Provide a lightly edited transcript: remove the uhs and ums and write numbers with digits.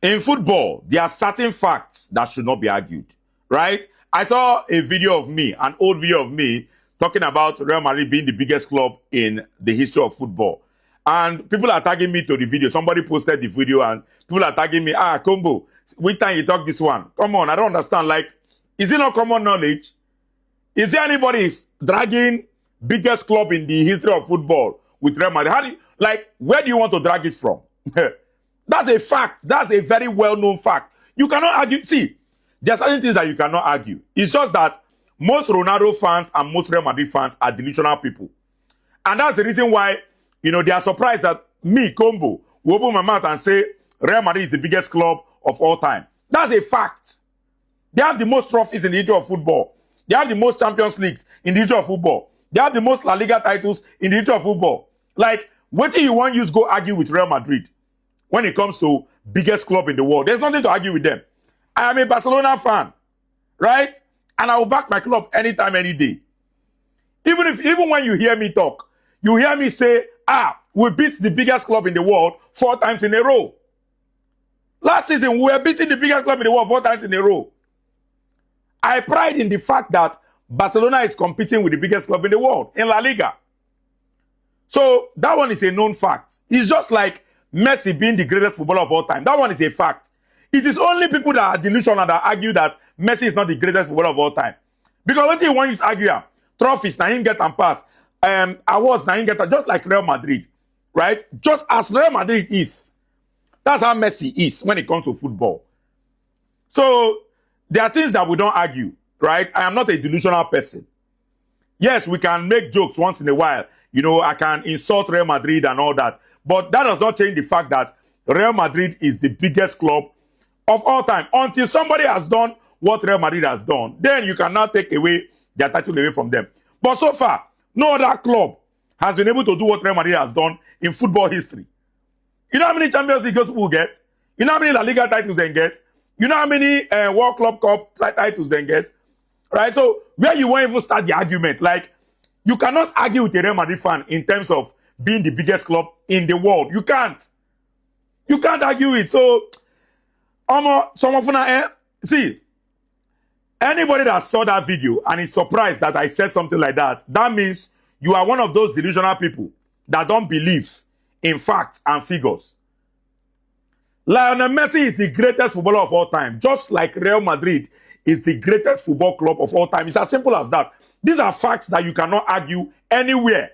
In football, there are certain facts that should not be argued, right? I saw a video of me, an old video of me, talking about Real Madrid being the biggest club in the history of football. And people are tagging me to the video. Somebody posted the video and people are tagging me, Combo, which time you talk this one? Come on, I don't understand. Like, is it not common knowledge? Is there anybody dragging biggest club in the history of football with Real Madrid? Where do you want to drag it from? That's a fact. That's a very well-known fact. You cannot argue. See, there are certain things that you cannot argue. It's just that most Ronaldo fans and most Real Madrid fans are delusional people. And that's the reason why, they are surprised that me, Combo, will open my mouth and say Real Madrid is the biggest club of all time. That's a fact. They have the most trophies in the history of football. They have the most Champions Leagues in the history of football. They have the most La Liga titles in the history of football. What do you want you to go argue with Real Madrid when it comes to biggest club in the world? There's nothing to argue with them. I am a Barcelona fan, right? And I will back my club anytime, any day. Even when you hear me talk, you hear me say, we beat the biggest club in the world 4 times in a row. Last season, we were beating the biggest club in the world 4 times in a row. I pride in the fact that Barcelona is competing with the biggest club in the world, in La Liga. So that one is a known fact. It's just like Messi being the greatest footballer of all time. That one is a fact. It is only people that are delusional that argue that Messi is not the greatest footballer of all time. Because what you want to argue, trophies, na him get and pass. Awards, na him get, just like Real Madrid, right? Just as Real Madrid is. That's how Messi is when it comes to football. So there are things that we don't argue, right? I am not a delusional person. Yes, we can make jokes once in a while. I can insult Real Madrid and all that. But that does not change the fact that Real Madrid is the biggest club of all time. Until somebody has done what Real Madrid has done, then you cannot take away their title away from them. But so far, no other club has been able to do what Real Madrid has done in football history. You know how many Champions League people get? You know how many La Liga titles they get? You know how many World Club Cup titles they get? Right? So, where you won't even start the argument, you cannot argue with a Real Madrid fan in terms of being the biggest club in the world. You can't. You can't argue it. So, see, anybody that saw that video and is surprised that I said something like that, that means you are one of those delusional people that don't believe in facts and figures. Lionel Messi is the greatest footballer of all time, just like Real Madrid is the greatest football club of all time. It's as simple as that. These are facts that you cannot argue anywhere.